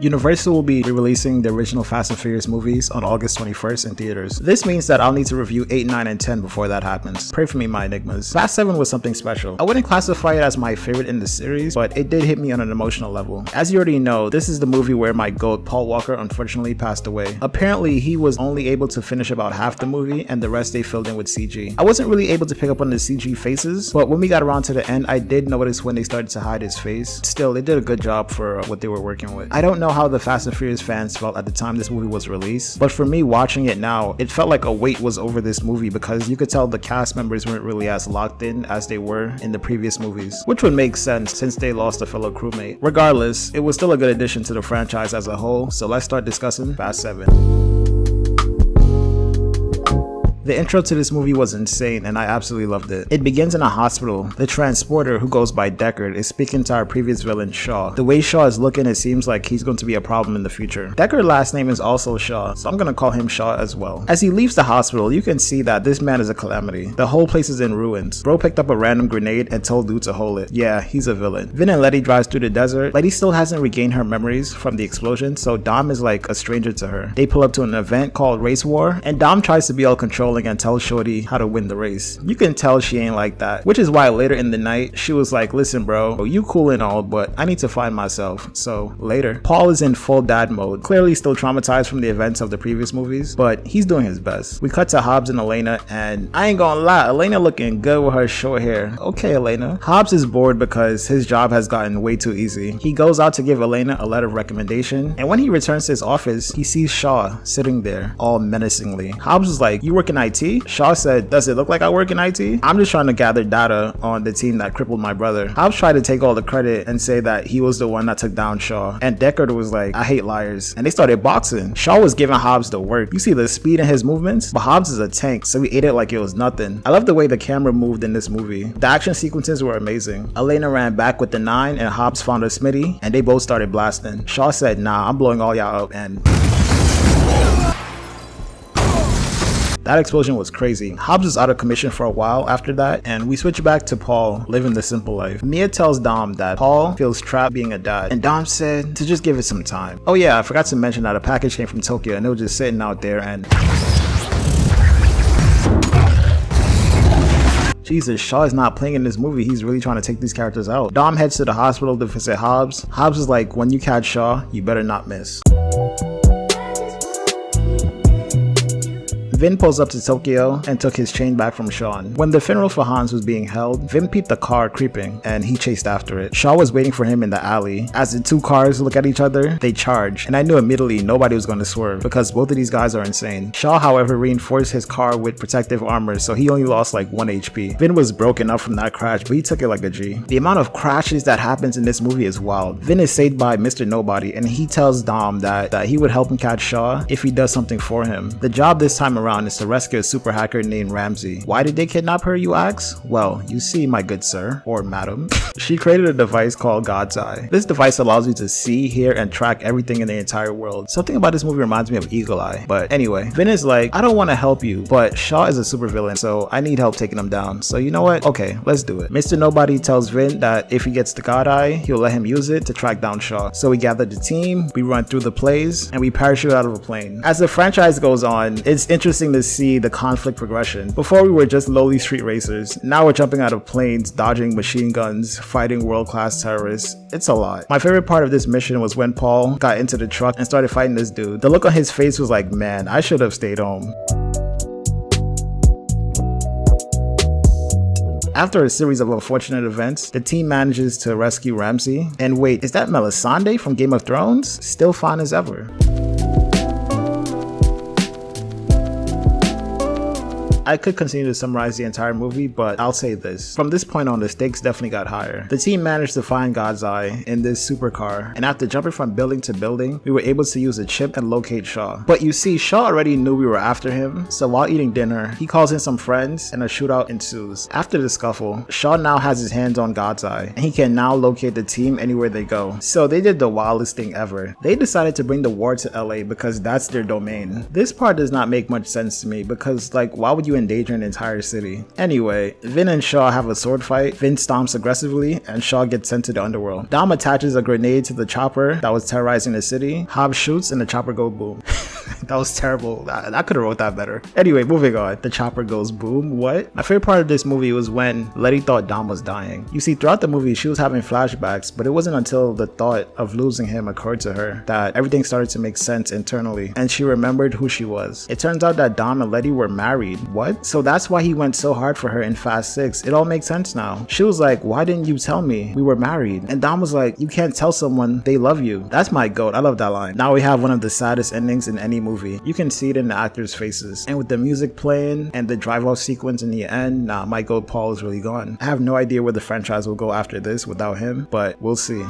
Universal will be re-releasing the original Fast and Furious movies on August 21st in theaters. This means that I'll need to review 8, 9, and 10 before that happens. Pray for me, my Enigmas. Fast 7 was something special. I wouldn't classify it as my favorite in the series, but it did hit me on an emotional level. As you already know, this is the movie where my GOAT, Paul Walker, unfortunately passed away. Apparently, he was only able to finish about half the movie, and the rest they filled in with CG. I wasn't really able to pick up on the CG faces, but when we got around to the end, I did notice when they started to hide his face. Still, they did a good job for what they were working with. I don't know how the Fast and Furious fans felt at the time this movie was released, but for me watching it now, it felt like a weight was over this movie because you could tell the cast members weren't really as locked in as they were in the previous movies, which would make sense since they lost a fellow crewmate. Regardless, it was still a good addition to the franchise as a whole, so let's start discussing Fast 7. The intro to this movie was insane and I absolutely loved it. It begins in a hospital. The transporter, who goes by Deckard, is speaking to our previous villain Shaw. The way Shaw is looking, it seems like he's going to be a problem in the future. Deckard's last name is also Shaw, so I'm going to call him Shaw as well. As he leaves the hospital, you can see that this man is a calamity. The whole place is in ruins. Bro picked up a random grenade and told dude to hold it. Yeah, he's a villain. Vin and Letty drives through the desert. Letty still hasn't regained her memories from the explosion, so Dom is like a stranger to her. They pull up to an event called Race War, and Dom tries to be all controlling and tells Shorty how to win the race. You can tell she ain't like that, which is why later in the night she was like, listen bro, you cool and all, but I need to find myself. So later, Paul is in full dad mode, clearly still traumatized from the events of the previous movies, but he's doing his best. We cut to Hobbs and Elena, and I ain't gonna lie, Elena looking good with her short hair. Okay, Elena. Hobbs is bored because his job has gotten way too easy. He goes out to give Elena a letter of recommendation, and when he returns to his office, he sees Shaw sitting there all menacingly. Hobbs is like, you work in IT? Shaw said, does it look like I work in IT? I'm just trying to gather data on the team that crippled my brother. Hobbs tried to take all the credit and say that he was the one that took down Shaw, and Deckard was like, I hate liars, and they started boxing. Shaw was giving Hobbs the work. You see the speed in his movements, but Hobbs is a tank, so he ate it like it was nothing. I love the way the camera moved in this movie. The action sequences were amazing. Elena ran back with the 9 and Hobbs found a Smitty, and they both started blasting. Shaw said, nah, I'm blowing all y'all up, and that explosion was crazy. Hobbs was out of commission for a while after that, and we switch back to Paul living the simple life. Mia tells Dom that Paul feels trapped being a dad, and Dom said to just give it some time. Oh yeah, I forgot to mention that a package came from Tokyo and it was just sitting out there, and Jesus, Shaw is not playing in this movie. He's really trying to take these characters out. Dom heads to the hospital to visit Hobbs. Hobbs is like, when you catch Shaw, you better not miss. Vin pulls up to Tokyo and took his chain back from Sean. When the funeral for Hans was being held, Vin peeped the car creeping and he chased after it. Shaw was waiting for him in the alley. As the two cars look at each other, they charge, and I knew immediately nobody was going to swerve because both of these guys are insane. Shaw, however, reinforced his car with protective armor, so he only lost like 1 HP. Vin was broken up from that crash, but he took it like a G. The amount of crashes that happens in this movie is wild. Vin is saved by Mr. Nobody, and he tells Dom that he would help him catch Shaw if he does something for him. The job this time around is to rescue a super hacker named Ramsey. Why did they kidnap her, you ask? Well, you see, my good sir, or madam, she created a device called God's Eye. This device allows you to see, hear, and track everything in the entire world. Something about this movie reminds me of Eagle Eye. But anyway, Vin is like, I don't want to help you, but Shaw is a super villain, so I need help taking him down. So you know what? Okay, let's do it. Mr. Nobody tells Vin that if he gets the God Eye, he'll let him use it to track down Shaw. So we gather the team, we run through the plays, and we parachute out of a plane. As the franchise goes on, it's interesting to see the conflict progression. Before we were just lowly street racers, now we're jumping out of planes, dodging machine guns, fighting world-class terrorists. It's a lot. My favorite part of this mission was when Paul got into the truck and started fighting this dude. The look on his face was like, man, I should have stayed home. After a series of unfortunate events, the team manages to rescue Ramsey. And wait, is that Melisande from Game of Thrones? Still fine as ever. I could continue to summarize the entire movie, but I'll say this. From this point on, the stakes definitely got higher. The team managed to find God's Eye in this supercar, and after jumping from building to building, we were able to use a chip and locate Shaw. But you see, Shaw already knew we were after him, so while eating dinner, he calls in some friends and a shootout ensues. After the scuffle, Shaw now has his hands on God's Eye, and he can now locate the team anywhere they go. So they did the wildest thing ever. They decided to bring the war to LA because that's their domain. This part does not make much sense to me because, like, why would you endangering the entire city. Anyway, Vin and Shaw have a sword fight. Vin stomps aggressively and Shaw gets sent to the underworld. Dom attaches a grenade to the chopper that was terrorizing the city. Hobbs shoots and the chopper goes boom. That was terrible. I could have wrote that better. Anyway, moving on. The chopper goes boom. What? My favorite part of this movie was when Letty thought Dom was dying. You see, throughout the movie, she was having flashbacks, but it wasn't until the thought of losing him occurred to her that everything started to make sense internally, and she remembered who she was. It turns out that Dom and Letty were married. What? So that's why he went so hard for her in Fast 6. It all makes sense now. She was like, why didn't you tell me we were married? And Dom was like, you can't tell someone they love you. That's my goat. I love that line. Now we have one of the saddest endings in any movie. You can see it in the actors' faces. And with the music playing and the drive-off sequence in the end, nah, my goat Paul is really gone. I have no idea where the franchise will go after this without him, but we'll see.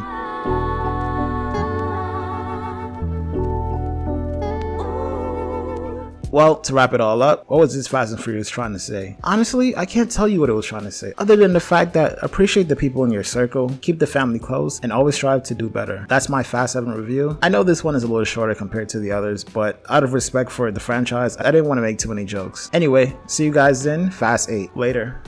Well, to wrap it all up, what was this Fast and Furious trying to say? Honestly, I can't tell you what it was trying to say, other than the fact that appreciate the people in your circle, keep the family close, and always strive to do better. That's my Fast 7 review. I know this one is a little shorter compared to the others, but out of respect for the franchise, I didn't want to make too many jokes. Anyway, see you guys in Fast 8. Later.